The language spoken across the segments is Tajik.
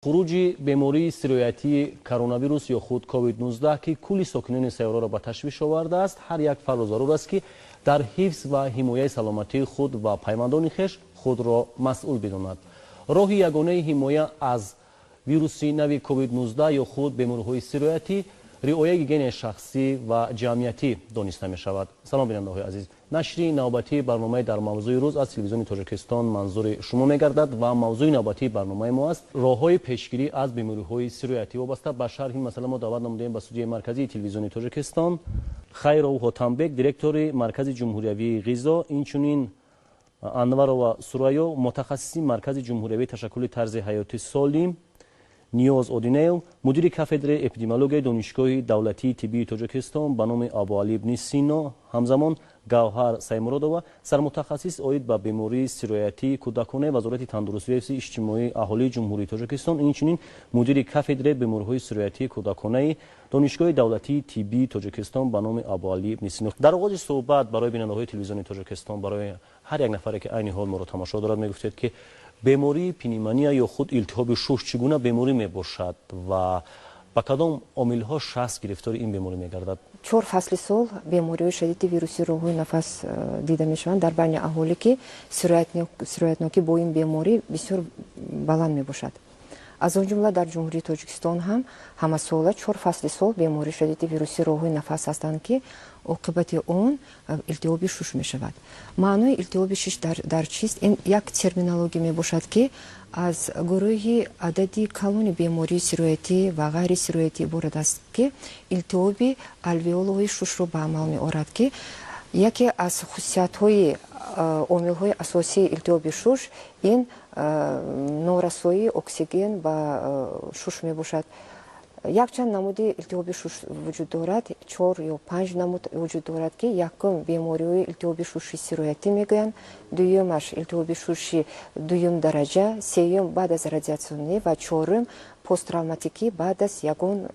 خروج بیماری سیرویاتی کرونا یا خود کووید 19 که کل ساکنان سیاره را به تشویش آورده است، هر یک فرد ضرور است که در حفظ و حمایت سلامتی خود و پیوندان خویش خود را مسئول بداند. راه یگانه حمایت از ویروس نو کووید 19 یا خود بیماری‌های سیرویاتی رعایت گیگین شخصی و جمعیتی دانسته می شود. سلام بیننده های عزیز، نشر نوبتی برنامه در موضوع روز از تلویزیون تاجیکستان منظور شما می گردد و موضوع نوبتی برنامه ما است راه‌های پیشگیری از بیماری‌های سیرویاتی. وابسته به شرح این مسئله ما دعوت نمودیم به استودیوی مرکزی تلویزیون تاجیکستان خیرو حاتمبک، دیرکتور مرکز جمهوریوی غذا، اینچنین انور و سورایو، متخصص مرکز جمهوریوی تشکل طرز حیاتی سالم، نیاز اودینیل، مدیر کافدره اپیدمیولوژی دانشگاه دولتی طبی تاجیکستان به نام ابوعلی ابن سینا، همزمان گوهر سیمرودова، سرمتخصص عاید به بیماری سیرویاتی کودکانه وزارت تندرستی اجتماعی اهالی جمهوری تاجیکستان، اینچنین مدیر کافدره بیماری‌های سیرویاتی کودکانه دانشگاه دولتی طبی تاجیکستان به نام ابوعلی ابن سینا. در آغاز صحبت برای بیننده‌های تلویزیون تاجیکستان، برای هر یک نفری که عین حال ما را تماشا دارد، میگفتید که بیماری پنیمونیا یا خود التهاب شش چگونه بیماری می باشد و با کدام عامل‌ها شخص گرفتار این بیماری می‌گردد؟ 4 فصل سال بیماری شدید ویروسی راه‌های نفس دیده می‌شوند در بین اهالی که سرایتناکی با این بیماری بسیار بلند می‌باشد. از آن جمله در جمهوری تاجیکستان هم همه سال 4 فصل سال بیماری شدید ویروسی راه‌های نفس هستند که عاقبت اون التهاب شش می‌شود. معنای التهاب شش در چیست؟ این یک ترمینولوژی می‌باشد که از گروه عددی کلون بیماری سیرویاتی و غیر سیرویاتی عبارت است که التهاب الوئول‌های شش را به عمل می‌آورد که یکی از خصوصیت‌های عامل‌های اساسی التهاب شش این نارسایی اکسیژن به شش می‌باشد. یک چند نمود التهاب شش وجود دارد، 4 یا 5 نمود وجود دارد که یکم بیماری التهاب شش سیرویاتی میگویند، دویمش التهاب شش دویم درجه، سوم بعد از رادیاسیون و چهارم پست تروماتیکی بعد از یگان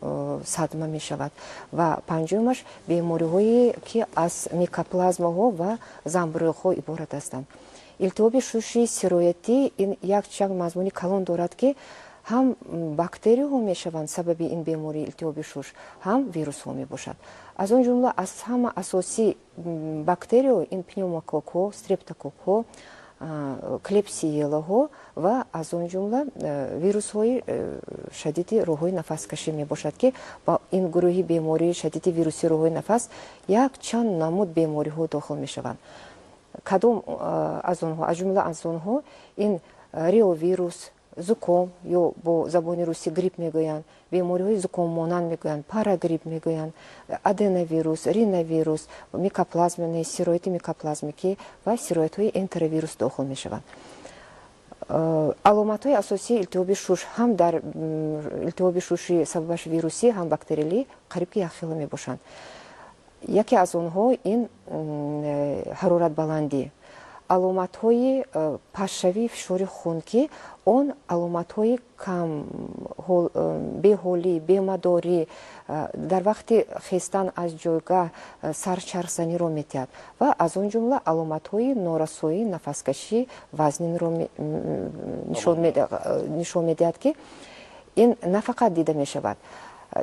صدمه می شود و پنجمش بیماری هایی که از میکوپلازما ها و زنبوری ها عبارت هستند. التهاب شش سیرویاتی این یک چند مضمون کلان دارد که هم باکتری ها می شوند سبب این بیماری التهاب شش، هم ویروس ها می باشد. از اون جمله از همه اساسی باکتری ها این پنیوموکوک ها، استرپتوکوک ها، کلبسیلا ها و از اون جمله ویروس های شدید راه‌های نفس کشی می باشد که با این گروهی بیماری شدید ویروسی راه‌های نفس یک چند نمود بیماری ها داخل می شوند. کدام از آنها؟ از جمله از آنها این ریو ویروس، زکام یا با زبان روسی گریپ میگویند، بیماری‌های زکام مانند میگویند، پاراگریپ میگویند، ادنوویروس، رینوویروس، میکوپلازما، سیروید میکوپلازمیکی و سیرویدهای انتروویروس داخل میشوند. علامت‌های اساسی التهاب شش هم در التهاب شش سببش ویروسی هم باکتریالی قریب که یخیل میباشند. یکی از آنها این حرارت بلندی، علامت‌های پاشوی فشار خون که آن علامت‌های کم بی‌حالی، بی‌مداری در وقت خیستن از جایگاه سرچرخزنی را می‌دهد و از آن جمله علامت‌های نارسایی نفس‌کشی وزنین را نشان می‌دهد که این نه فقط دیده می‌شود.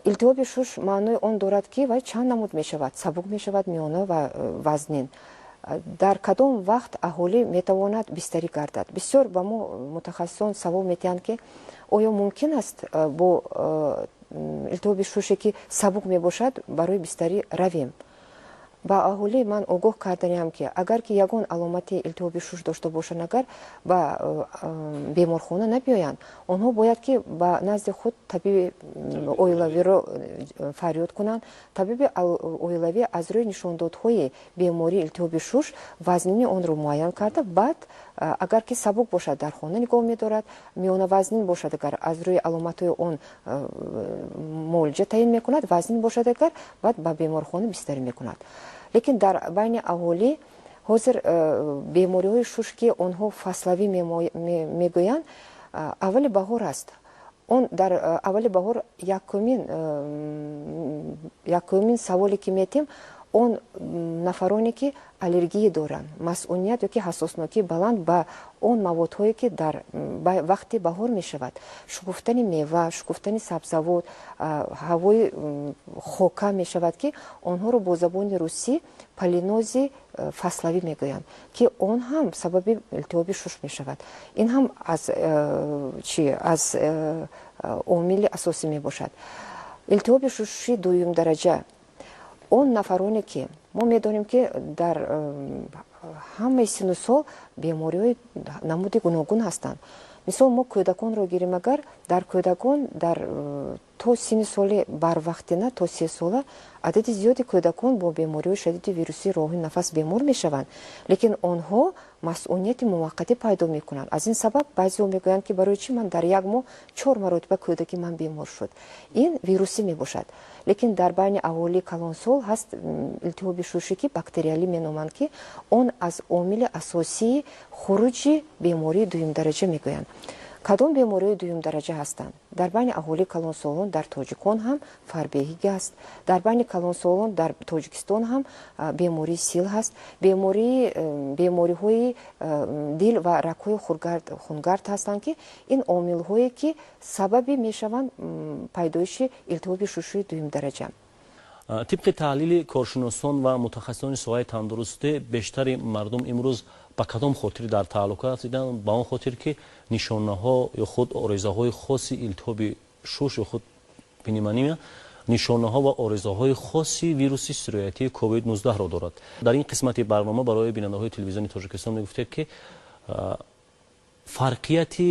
التهاب شش معنای آن دارد که و چند نمود می‌شود، سبک می‌شود، میانه و وزنین. در کدام وقت اهالی میتواند بستری گردد؟ بسیار با ما متخصصان سوال میتوانند که آیا ممکن است با التهاب ششی که سبک میباشد برای بستری رویم؟ با اهالی من آگاه کردم که اگر که یگان علامت التهاب شش داشته باشند، اگر با بیمارخانه نبیایند، آنها باید که با نزد خود طبیب اویلوی را فریاد کنند. طبیب اویلوی از روی نشاندادهای بیماری التهاب شش وزنین آن را معاین کرده، بعد اگر که سبک باشد در خانه نگاه می‌دارد، میانه وزنین باشد اگر از روی علامت‌های آن معالجه تعیین می‌کند، وزنین باشد اگر بعد با بیمارخانه بستری می‌کند. لیکن در بین اهالی حاضر بیماری‌های شش که آنها فصلوی میگویند اول بهار است. اون در اول بهار یکمین سوالی که میتیم он нафароне ки аллергия доранд, масъуният ёки ҳассоснокии баланд ба он маводҳое ки дар вақти баҳор мешавад, шукуфтани мева, шукуфтани сабзавот, ҳавои хока мешавад ки онҳоро бо забони русӣ полинози фаславӣ мегӯянд ки он ҳам сабаби илтиҳоби шуш мешавад. ин ҳам аз омили асосӣ мебошад. илтиҳоби шуши дуюм дараҷа он нафароне ки мо медонем ки дар ҳамаи сину сол бемориҳои намуди гуногун ҳастанд. мисол мо кӯдаконро гирем, агар дар кӯдакон дар то сини соли барвақтина то 3 сола адади зиёди кӯдакон бо бемориҳои шадиди вируси роҳи нафас бемор мешаванд, лекин онҳо масъунияти муваққатӣ пайдо мекунанд. аз ин сабаб баъзеҳо мегӯянд ки барои чӣ ман дар як моҳ 4 маротиба кӯдаки ман бемор шуд. ин вирусӣ мебошад. лекин дар байни аҳолии калонсол ҳаст илтиҳоби шуши ки бактериалӣ меноманд ки он аз омили асосии хуруҷи бемории дуюмдараҷа мегӯянд. кадом бемориҳои дуюмдараҷа ҳастанд? дар байни аҳолии калонсолон дар тоҷикон ҳам фарбеҳига аст, дар байни калонсолон дар тоҷикистон ҳам бемории сил ҳаст, бемориҳои дил ва рагҳои хунгард ҳастанд ки ин омилҳое ки сабаби мешаванд пайдоиши илтиҳоби шушии дуюмдараҷа. طبق تحلیل کارشناسان و متخصصان соҳаи тандурустӣ бештари мардум имрӯз ба кадом хотир дар тааллуқа афзиданд? ба он хотир ки нишонаҳо ё худ оризаҳои хоси илтиҳоби шуш ё худ пневмония нишонаҳо ва оризаҳои хоси вируси сироятии COVID-19-ро дорад. дар ин қисмати барнома барои бинандаҳои телевизиони Тоҷикистон мегуфтед ки фарқияти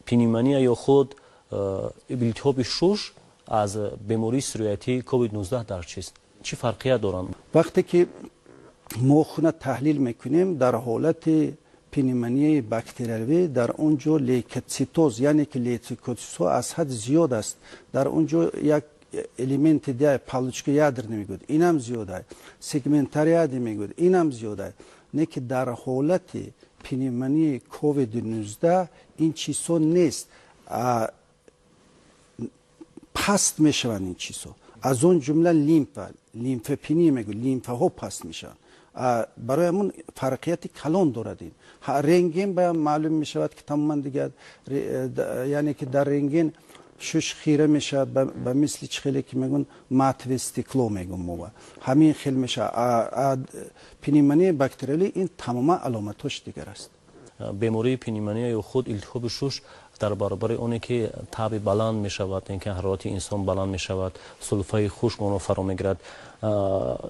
пневмония ё худ илтиҳоби шуш аз бемории сироятии COVID-19 дар чист? чӣ фарқият доранд? вақте ки мо хуна таҳлил мекунем дар ҳолати пневмонияи бактериявӣ дар онҷо лейкоцитоз, яъне ки лейкоцитозҳо аз ҳад зиёд аст. дар онҷо як элементи дигаи палочка ядерный мегӯяд, инам зиёд аст, сегментарияди мегӯяд, инам зиёд аст. не ки дар ҳолати пневмонияи COVID-19 ин чизҳо нест. паст мешаванд ин чизҳо. аз он ҷумла лимфопения мегӯяд, лимфаҳо паст мешаванд. барои ҳамон фарқияти калон дорад. ин рентген баям маълум мешавад ки тамоман дигар, яъне ки дар рентген шуш хира мешавад ба мисли чӣ хеле ки мегӯн матови стекло мегӯм мова. ҳамин хел мешавад. пневмонияи бактериялӣ ин тамоман аломатош дигар аст. бемории пневмония ё худ илтиҳоби шуш дар баробари оне ки таби баланд мешавад, ин ки ҳарорати инсон баланд мешавад, сулфаи хушк онро фаро мегирад,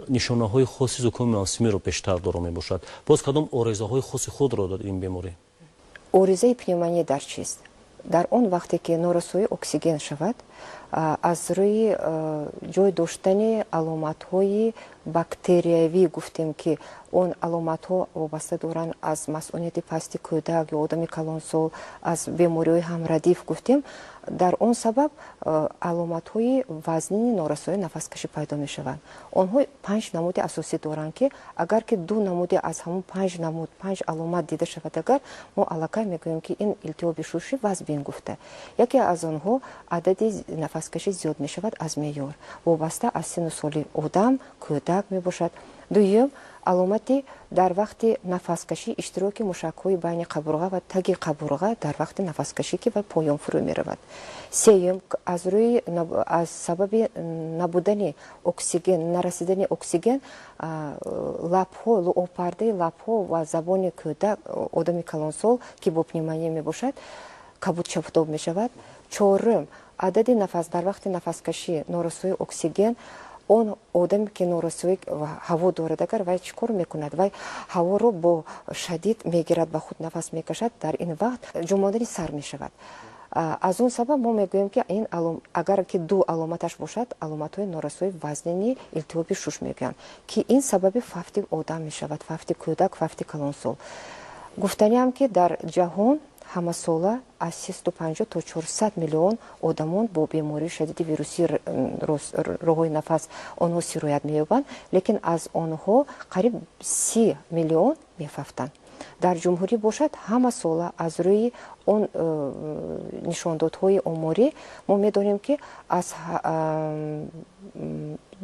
нишонаҳои хоси зукоми мавсимиро бештар доро мебошад. боз кадом оризаҳои хоси худро дорад ин беморӣ? оризаи пневмония дар чист? дар он вақте ки норасои оксиген шавад, аз рӯи ҷой доштани аломатҳои бактериявӣ гуфтем ки он аломатҳо вобаста доранд аз масъунияти пасти кӯдак ё одами калонсол, аз бемориҳои ҳамрадиф гуфтем. дар он сабаб аломатҳои вазнини норасои нафаскашӣ пайдо мешаванд. онҳо 5 намуди асосӣ доранд ки агар ки 2 намуди аз ҳамон 5 намуд 5 аломат дида шавад, агар мо аллакай мегӯем ки ин илтиҳоби шуши вазбин гуфта. яке аз онҳо адади нафаскашӣ зиёд мешавад аз меъёр, вобаста аз сину соли одам, кӯдак мебошад. дуюм, аломати дар вақти нафаскашӣ иштироки мушакҳои байни қабурға ва таги қабурға дар вақти нафаскашӣ ки ба поён фурӯ меравад. сеюм, аз сабаби набудани оксиген, нарасидани оксиген, лабҳо, луопардаи лабҳо ва забони кӯдак, одами калонсол ки бо пневмония мебошад, кабудшафтоб мешавад. чорум, адади нафас дар вақти нафаскашӣ норасои оксиген, он одаме ки норасои ҳаво дорад, агар вай чӣ кор мекунад? вай ҳаворо бо шадид мегирад, ба худ нафас мекашад, дар ин вақт ҷумондани сар мешавад. аз он сабаб мо мегӯем ки ин агар ки 2 аломаташ бошад, аломатҳои норасои вазнини илтиҳоби шуш мегӯянд ки ин сабаби фафти одам мешавад, фафти кӯдак, фафти калонсол. гуфтаниам ки дар ҷаҳон ҳамасола аз 350 то 400 миллион одамон бо бемории шадиди вируси роҳҳои нафас онҳо сироят меёбанд, лекин аз онҳо қариб 30 миллион мефафтанд. дар ҷумҳурӣ бошад ҳама сола аз рӯи он нишондодҳои оморӣ мо медонем ки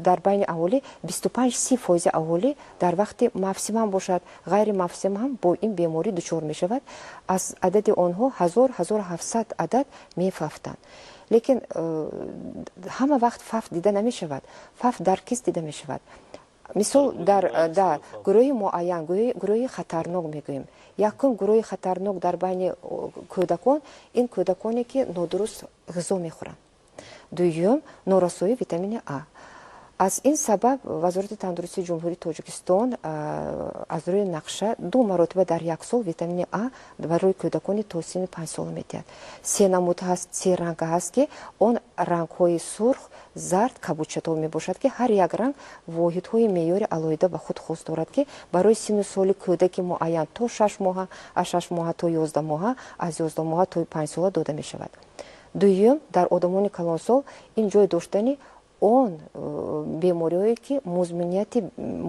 дар байни аҳолӣ 25-30% аҳолӣ дар вақти мавсим ҳам бошад ғайри мавсим ҳам бо ин беморӣ дучор мешавад. аз адади онҳо 1000-1700 адад мефафтанд. лекин ҳама вақт фафт дида намешавад. Фафт дар кис дида мешавад. мисол дар гурӯҳи муайян, гурӯҳи хатарнок мегӯем. Якум гурӯҳи хатарнок дар байни кӯдакон ин кӯдаконе ки нодуруст ғизо мехӯранд. дуюм норасоии витамини А. аз ин сабаб вазорати тандурустии ҷумҳурии Тоҷикистон аз рӯи нақша 2 маротиба дар як сол витамини А барои кӯдакони то синни 5 сола медиҳад. 3 намуд ҳаст, 3 ранга ҳаст ки он рангҳои сурх, зард, кабучатов мебошад ки ҳар як ранг воҳидҳои меъёри алоҳида ба худ хос дорад ки барои синну соли кӯдаки муайян то 6 моҳа, аз 6 моҳа то 11 моҳа, аз 11 моҳа то 5 сола дода мешавад. дуюм дар одамони калонсол ин ҷой доштани он бемориҳое ки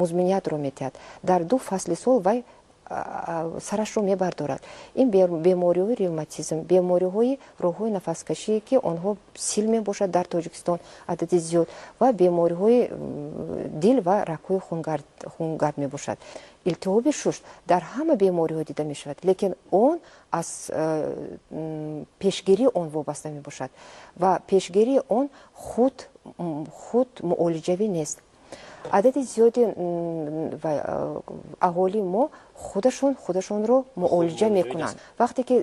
музминиятро метиҳад. дар 2 фасли сол вай сарашро мебардорад. ин бемориҳои ревматизм, бемориҳои роҳҳои нафаскашие ки онҳо сил мебошад дар Тоҷикистон адади зиёд ва бемориҳои дил ва ракҳои хунгард мебошад. илтиҳоби шуш дар ҳама бемориҳо дида мешавад, лекин он аз пешгирии он вобаста мебошад ва пешгирии он худ муолиҷавӣ нест. адади зиёди аҳолии мо худашонро муолиҷа мекунанд. вақте ки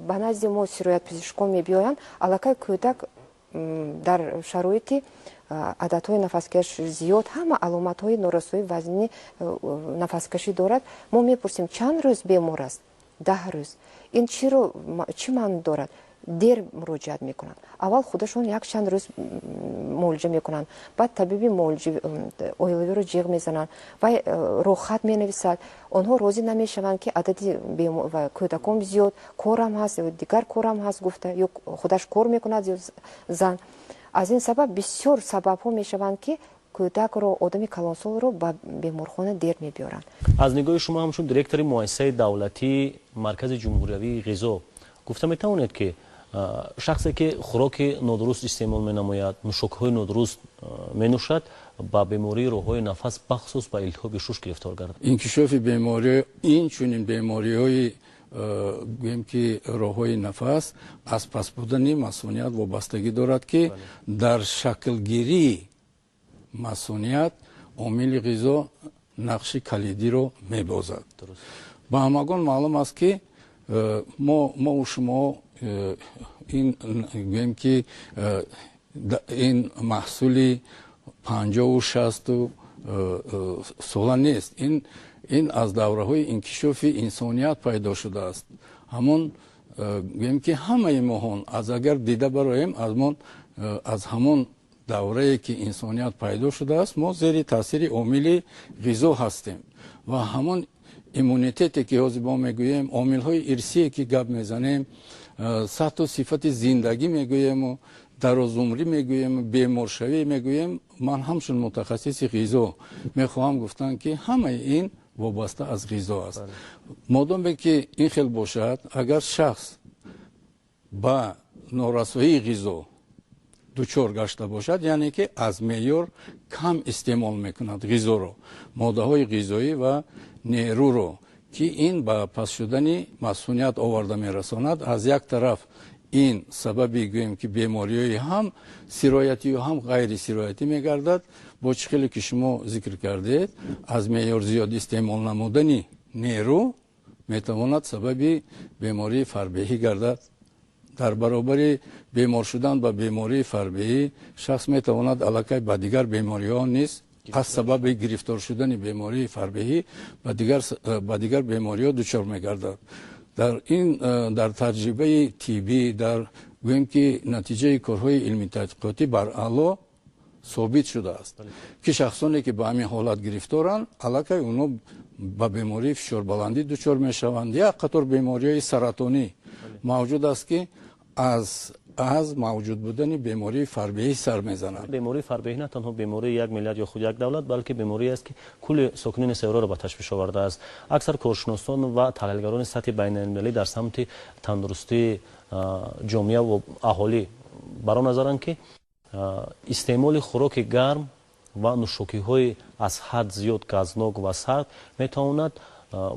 ба назди мо сироятпизишкон мебиёянд, аллакай кӯдак дар шароити ададҳои нафаскаш зиёд ҳама аломатҳои норасоии вазнини нафаскашӣ дорад. мо мепурсем чанд рӯз бемор аст? 10 рӯз. ин чӣ маъно дорад? дер муроҷиат мекунанд. аввал худашон як чанд рӯз муолиҷа мекунанд, баъд табиби оилавиро ҷиғ мезананд ва рохат менависад. онҳо розӣ намешаванд ки адади кӯдакон зиёд, корам ҳаст ё дигар корам ҳаст гуфта, ё худаш кор мекунад ё зан. аз ин сабаб бисёр сабабҳо мешаванд ки кӯдакро, одами калонсолро ба беморхона дер мебиёранд. аз нигоҳи шумо ҳамчун директори муассисаи давлатии маркази ҷумҳуриявии ғизо гуфта метавонед ки шахсе ки хӯроки нодуруст истеъмол менамояд, нӯшокҳои нодуруст менӯшад, ба бемории роҳҳои нафас бахусус ба илтиҳоби шуш гирифтор гардад. инкишофи бемориҳо инчунин бемориҳои гӯем ки роҳҳои нафас аз пас будани масъуният вобастагӣ дорад ки дар шаклгирии масъуният омили ғизо нақши калидиро мебозад. ба ҳамагон маълум аст ки мо шумо ин гӯем ки ин маҳсули 50-60 сола нест. ин аз давраҳои инкишофи инсоният пайдо шудааст. ҳамон гӯем ки ҳамаи моҳон агар дида бароем аз ҳамон даврае ки инсоният пайдо шудааст, мо зери таъсири омили ғизо ҳастем ва ҳамон иммунитете ки ҳозир мо мегӯем, омилҳои ирсие ки гап мезанем, сату сифати зиндагӣ мегӯему, дарозумрӣ мегӯем, беморшавӣ мегӯем. ман ҳамчун мутахассиси ғизо мехоҳам гуфтан ки ҳамаи ин вобаста аз ғизо аст. модоме ки ин хел бошад, агар шахс ба норасоии ғизо дучор гашта бошад, яъне ки аз меъёр кам истеъмол мекунад ғизоро, моддаҳои ғизоӣ ва неруро, ки ин ба пас шудани масъуният оварда мерасонад. аз як тараф ин сабаби гӯем ки бемориҳои ҳам сироятию ҳам ғайри сироятӣ мегардад. бо чӣ хеле ки шумо зикр кардед, аз меъёр зиёд истеъмол намудани нерӯ метавонад сабаби бемории фарбеҳӣ гардад. дар баробари бемор шудан ба бемории фарбеҳӣ шахс метавонад аллакай ба дигар бемориҳо низ аз сабаби гирифтор шудани бемории фарбеҳӣ ба дигар бемориҳо дучор мегардад. дар таҷрибаи тиббӣ, дар гӯем ки натиҷаи корҳои илми тадқиқотӣ баръало собит шудааст ки шахсоне ки ба ҳамин ҳолат гирифторанд, аллакай онҳо ба бемории фишорбаландӣ дучор мешаванд. як қатор бемориҳои саратонӣ мавҷуд аст ки аз аз мавҷуд будани бемории фарбеҳӣ сар мезанад. бемории фарбеҳӣ на танҳо бемории як миллат ё худ як давлат, балки беморие аст ки кулли сокинини сайёраро ба ташвиш овардааст. аксар коршиносон ва таҳлилгарони сатҳи байналмилалӣ дар самти тандурустии ҷомеа ва аҳолӣ бар он назаранд ки истеъмоли хӯроки гарм ва нӯшокиҳои аз ҳад зиёд газнок ва сард метавонад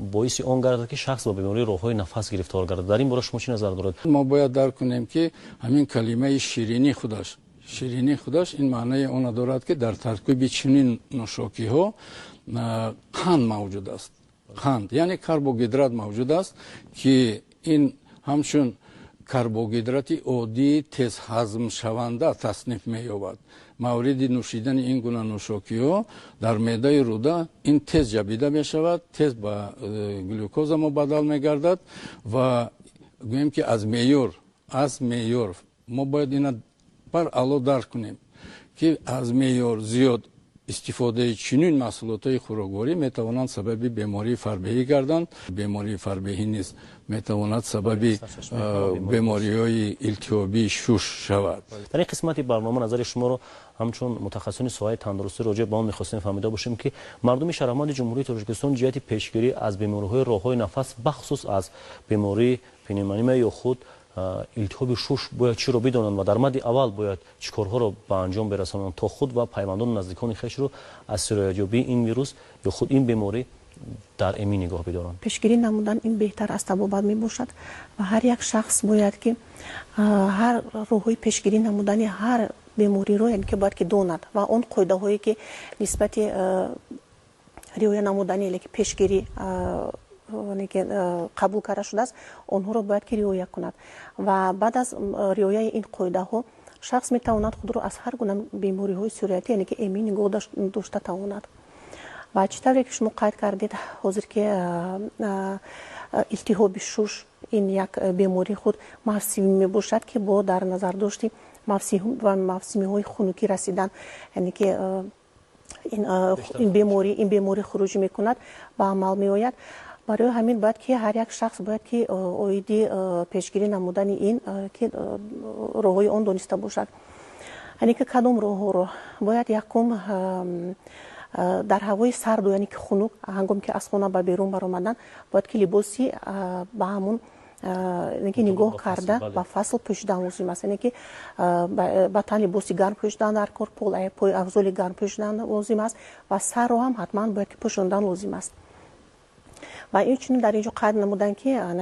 боиси он гардад ки шахс ба бемории роҳҳои нафас гирифтор гардад. дар ин бора шумо чӣ назар доред? мо бояд дарк кунем ки ҳамин калимаи ширинӣ худаш ин маънаи оно дорад ки дар таркиби чунин нӯшокиҳо қанд мавҷуд аст. қанд яъне карбогидрат мавҷуд аст ки ин ҳамчун карбогидрати оддии тезҳазмшаванда тасниф меёбад. мавриди нӯшидани ин гуна нӯшокиҳо дар меъдаи рӯда ин тез ҷабида мешавад, тез ба глюкоза мубаддал мегардад ва гӯем ки аз меъёр мо бояд ина баръало дарк кунем ки аз меъёр зиёд истифодаи чунин маҳсулотҳои хӯрокворӣ метавонанд сабаби бемории фарбеҳӣ гарданд. бемории фарбеҳӣ низ метавонад сабаби бемориҳои илтиҳобии шуш шавад. дар ин қисмати барнома назари шуморо ҳамчун мутахассисони соҳаи тандурустӣ роҷеъ ба он мехостем фаҳмида бошем ки мардуми шаҳрванди ҷумҳурии Тоҷикистон ҷиҳати пешгирӣ аз бемориҳои роҳҳои нафас бахусус аз бемории пневмония ё худ илтиҳоби шуш бояд чиро бидонанд ва дар мадди аввал бояд чикорҳоро ба анҷом берасонанд то худ ва пайвандону наздикони хешро аз сироятёбии ин вирус ё худ ин беморӣ дар эмин нигоҳ бидоранд. пешгирӣ намудан ин беҳтар аз табобат мебошад ва ҳар як шахс бояд ки ҳар роҳҳои пешгирӣ намудани ҳар бемориро яъне ки бояд ки донад ва он қоидаҳое ки нисбати риоя намудани пешгирӣ қабул карда шудааст онҳоро бояд ки риоя кунад ва баъд аз риояи ин қоидаҳо шахс метавонад худро аз ҳар гуна бемориҳои сироятӣ яъне ки эмин нигоҳ дошта тавонад. ва чӣ тавре ки шумо қайд кардед ҳозир ки илтиҳоби шуш ин як бемории худ мавсимӣ мебошад ки бо дар назардошти мавсимиҳои хунукӣ расидан яъне ки ин беморӣ хуруҷ мекунад ба амал меояд. барои ҳамин бояд ки ҳар як шахс бояд ки оиди пешгирӣ намудани ин ки роҳҳои он дониста бошад. яъне ки кадом роҳҳоро бояд якум дар ҳавои сарду яъне ки хунук ҳангоми ки аз хона ба берун баромадан бояд ки либоси ба ҳамун нигоҳ карда ба фасл пӯшидан лозим аст. яъне ки ба тан либоси гарм пӯшидан дар кор, пои афзоли гарм пӯшидан лозим аст ва сарро ҳам ҳатман бояд ки пӯшондан лозим аст. ва инчунин дар инҷо қайд намуданд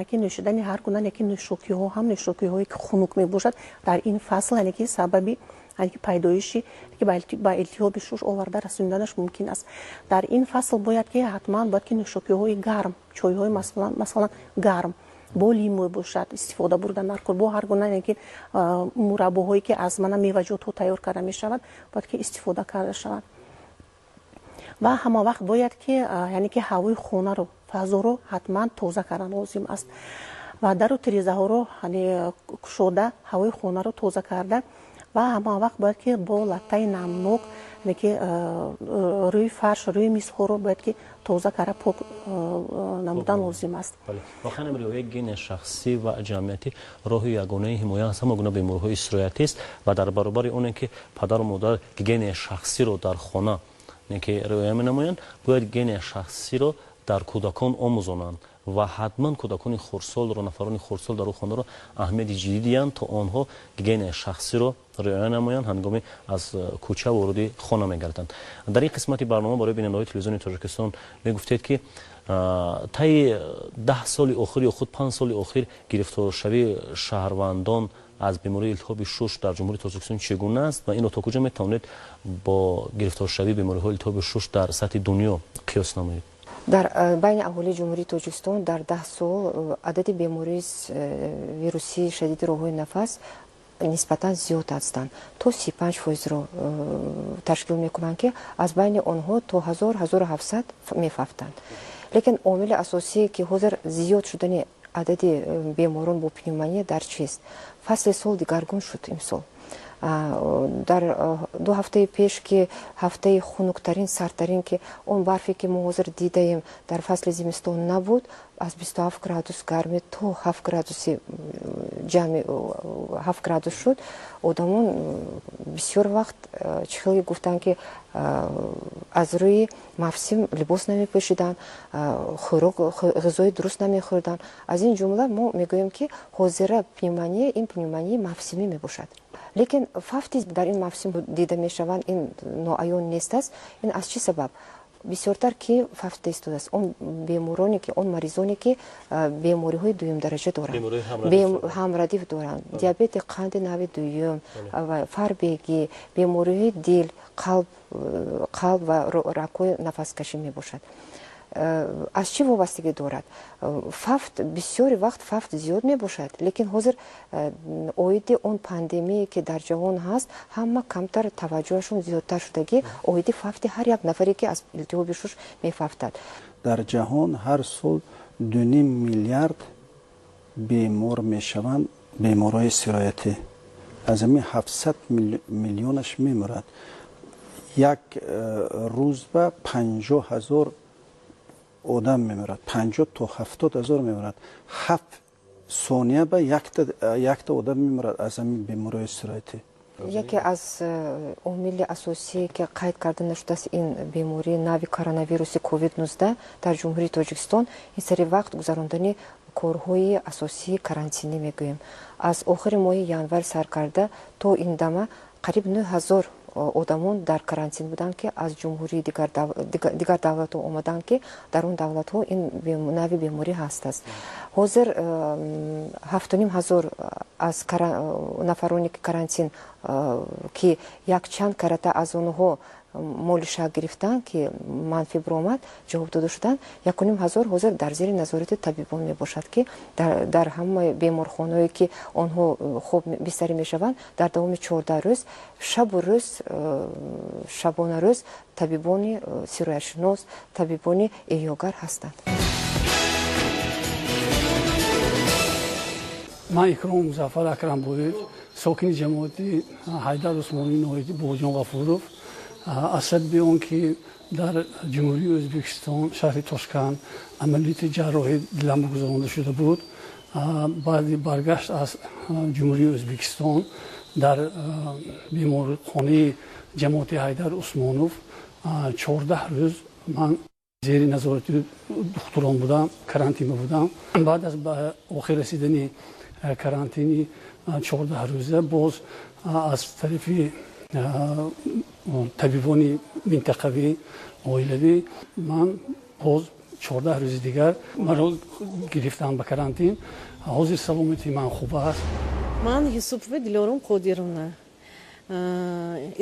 ки нӯшидани ҳар гуна нӯшокиҳо ҳам нӯшокиҳое ки хунук мебошад дар ин фасл яъне ки сабаби пайдоиши ба илтиҳоби шуш оварда расониданаш мумкин аст. дар ин фасл бояд ки ҳатман бояд ки нӯшокиҳои гарм, чойҳои масалан гарм бо лимӯ бошад истифода бурдан дар кор, бо ҳар гуна мураббоҳое ки аз меваҷотҳо тайёр карда мешавад бояд ки истифода карда шавад. ва ҳамавақт бояд ки яъне ки ҳавои хонаро фазоро ҳатман тоза кардан лозим аст ва дару тирезаҳоро кушода ҳавои хонаро тоза карда ва ҳамавақт бояд ки бо латтаи намнок ки рӯи фарш, рӯи мизҳоро бояд ки тоза карда пок намудан лозим аст. воханам риояи гигиенаи шахсӣ ва ҷамъиятӣ роҳи ягонаи ҳимоя аз ҳама гуна бемориҳои сироятист ва дар баробари оне ки падару модар гигиенаи шахсиро дар хона ки риоя менамоянд, бояд гигиенаи шахсиро дар кӯдакон омӯзонанд ва ҳатман кӯдакони хурдсолро, нафарони хурдсол дар хонаро аҳамияти ҷиддӣ диҳанд то онҳо гигиенаи шахсиро риоя намоянд ҳангоми аз кӯча вориди хона мегарданд. дар ин қисмати барнома барои бинандаҳои телевизиони Тоҷикистон мегуфтед ки таи 10 соли охир ё худ 5 соли охир гирифторшавии шаҳрвандон аз бемории илтиҳоби шуш дар ҷумҳурии Тоҷикистон чӣ гуна аст ва ино то куҷо метавонед бо гирифторшавии бемориҳои илтиҳоби шуш дар сатҳи дунё қиёс намоед? дар байни аҳолии ҷумҳурии Тоҷикистон дар 10 сол адади бемории вируси шадиди роҳҳои нафас нисбатан зиёд ҳастанд. то 35%-ро ташкил мекунанд ки аз байни онҳо то 1000-1700 мефафтанд. лекин омили асосие ки ҳозир зиёд шудани адади беморон бо пневмония дар чист? фасли сол дигаргун шуд имсол. дар 2 ҳафтаи пеш ки ҳафтаи хунуктарин сардтарин ки он барфе ки мо ҳозир дидаем дар фасли зимистон набуд аз 27 градус гарми то 7 градуси ҷамъи 7 градус шуд. одамон бисёр вақт чӣ хеле гуфтанд ки аз рӯи мавсим либос намепӯшиданд, хӯрок ғизои дуруст намехӯрданд. аз ин ҷумла мо мегӯем ки ҳозира пневмония ин пневмонияи мавсимӣ мебошад. лекин фафти дар ин мавсим дида мешаванд ин ноаён нест аст. ин аз чӣ сабаб бисёртар ки фафт истодааст он бемороне ки он маризоне ки бемориҳои дуюмдараҷа доранд, ҳамрадиф доранд, диабети қанди нави дуюм, фарбегӣ, бемориҳои дил, қалб ва ракҳои нафаскашӣ мебошад. аз чӣ вобастагӣ дорад? фафт бисёри вақт фафт зиёд мебошад, лекин ҳозир оиди он пандемие ки дар ҷаҳон ҳаст ҳама камтар таваҷҷӯҳашон зиёдтар шудагӣ оиди фафти ҳар як нафаре ки аз илтиҳоби шуш мефафтад. дар ҷаҳон ҳар сол 2.5 миллиард бемор мешаванд, беморҳои сироятӣ. аз ҳамин 700 миллионаш мемурад. як рӯз ба 50,000 одам мемурад, 50 то 70,000 мемурад. 7 сония ба якта одам мемурад аз ҳамин бемориҳои сироятӣ. яке аз омили асосие ки қайд карда нашудааст ин бемории нави коронавируси COVID-19 дар ҷумҳурии Тоҷикистон ин сари вақт гузарондани корҳои асосии карантинӣ мегӯем. аз охири моҳи январ сар карда то ин дама қариб 9,000 одамон дар карантин буданд ки аз ҷумҳурии дигар давлатҳо омаданд ки дар он давлатҳо ин нави беморӣ ҳаст аст. ҳозир 7,500 аз нафарони карантин ки якчанд карата аз онҳо моли шак гирифтанд ки манфӣ биромад ҷавоб дода шуданд. 1,500 ҳозир дар зери назорати табибон мебошад ки дар ҳамаи беморхонаҳое ки онҳо хуб бистарӣ мешаванд дар давоми 14 рӯз шабу рӯз шабона рӯз табибони сироятшинос, табибони эҳёгар ҳастанд. ман Икром Музаффар Акрамбоев, сокини ҷамоати Ҳайдар Усмонӣ ноҳияти Боҷон Ғафуров, асаби он ки дар ҷумҳурии Ӯзбекистон шаҳри Тошканд амалияти ҷарроҳӣ диламу гузаронда шуда буд. баъди баргашт аз ҷумҳурии Ӯзбекистон дар беморхонаи ҷамоати Ҳайдар Усмонов 14 рӯз ман зери назорати духтурон будам, карантина будам. баъд аз ба охир расидани карантини 14 рӯза боз аз тарафи табибони минтақавӣ оилавӣ ман боз 14 рӯзи дигар маро гирифтанд ба карантин. ҳозир саломати ман хуб аст. ман Юсупова Дилорум Қодировна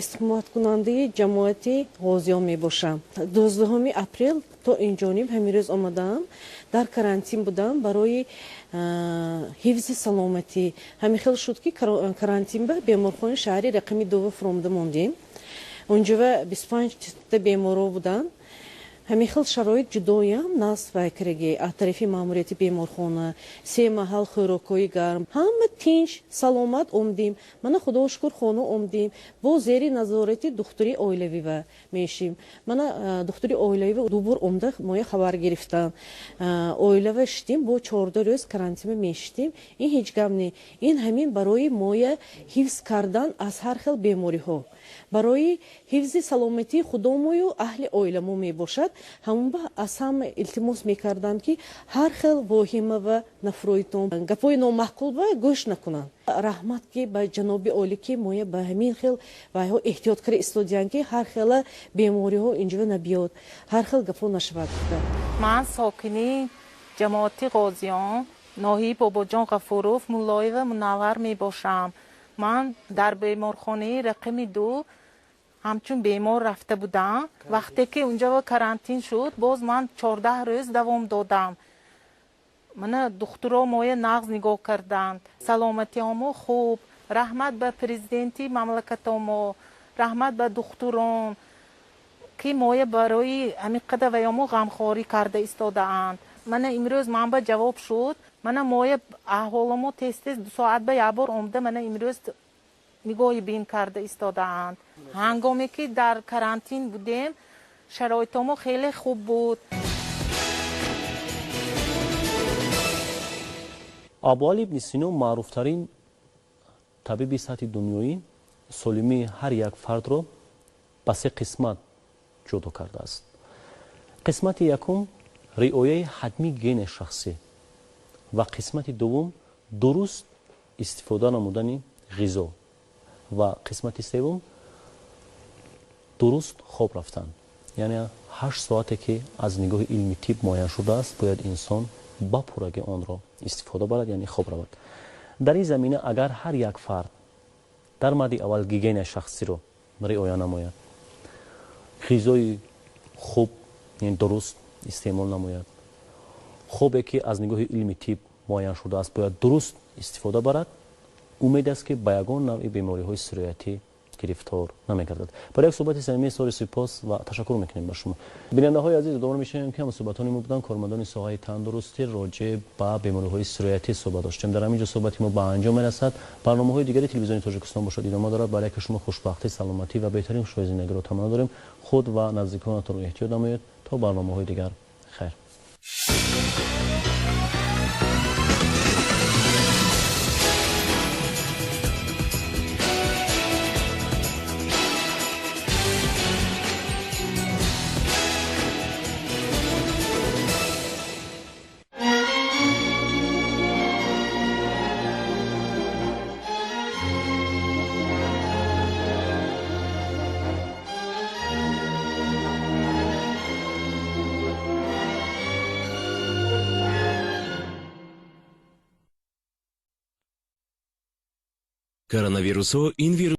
истиқоматкунандаи ҷамоати ғозиён мебошам. 12 апрел то инҷониб ҳамин рӯз омадаам, дар карантин будам барои ҳифзи саломатӣ. ҳамин хел шуд ки карантин ба беморхонаи шаҳри рақами 2 фуромда мондем. онҷава 25 та беморо буданд. ҳамин хел шароит ҷудоям насб вайкараги аз тарафи маъмурияти беморхона, 3 маҳал хӯрокҳои гарм, ҳама тинч саломат омдем. мана худоро шукр хона омдем, бо зери назорати духтури оилавива мешим. мана духтури оилавива дубор омда моя хабар гирифтам. оилава шидем бо 14 рӯз карантина мешидем. ин ҳеҷ гап не. ин ҳамин барои моя ҳифз кардан аз ҳар хел бемориҳо, барои ҳифзи саломатии худомою аҳли оиламо мебошад. ҳамон ба аз ҳама илтимос мекардам ки ҳар хел воҳима ва нафроитон гапои номаъқул ба гӯш накунанд. раҳмат ки ба ҷаноби олӣ ки моя ба ҳамин хел вайҳо эҳтиёткарӣ истодиянд ки ҳар хела бемориҳо инҷава набиёд, ҳар хел гапо нашавад. ман сокини ҷамоати ғозиён ноҳияи Бобоҷон Ғафуров Муллоева Мунаввар мебошам. ман дар беморхонаи рақами 2 ҳамчун бемор рафта будам. вақте ки унҷа карантин шуд, боз ман 14 рӯз давом додам. мана духтуро моя нағз нигоҳ карданд. саломатиамо хуб. раҳмат ба президенти мамлакатомо, раҳмат ба духтурон ки моя барои ҳамин қадар ваямо ғамхорӣ карда истодаанд. мана имрӯз манба ҷавоб шуд. мана моя аҳволамо тез 2 соат ба як бор омда мана имрӯз نگاهی بین کرده ایستادند. هنگامی که در کرانتین بودیم شرایط ما خیلی خوب بود. ابوال ابن سینا معروفترین طبیب سطح دنیایی سالمی هر یک فرد را به 3 قسمت جدا کرده است. قسمت یکم رعایت حتمی گین شخصی و قسمت دوم درست استفاده نمودن غذا و قسمت سوم درست خواب رفتن. یعنی 8 ساعتی که از نگاه علمی طب معین شده است باید انسان با پورگی آن را استفاده برد، یعنی خواب رود. در این زمینه اگر هر یک فرد در مورد اول گیگین شخصی رو رعایت نماید، غذای خوب یعنی درست استعمال نماید، خوبی که از نگاه علمی طب معین شده است باید درست استفاده برد، امید است که به یگان نوع بیماری‌های سرایتی گرفتار نمی‌گردد. برای یک صحبت صمیمی سال سپاس و تشکر می‌کنیم به شما. بیننده‌های عزیز، دوباره می‌شنویم که هم صحبتانی ما بودن کارمندان ساحه تندرستی راجع به بیماری‌های سرایتی صحبت داشتیم. در همینجا صحبت ما به انجام می‌رسد. برنامه‌های دیگری تلویزیون تاجیکستان باشد ادامه دارد. برای که شما خوشبختی، سلامتی و بهترین شوی زندگی را تمنا داریم. خود و نزدیکانتان را احتیاط نمایید تا برنامه‌های دیگر. خیر. Коронавирусу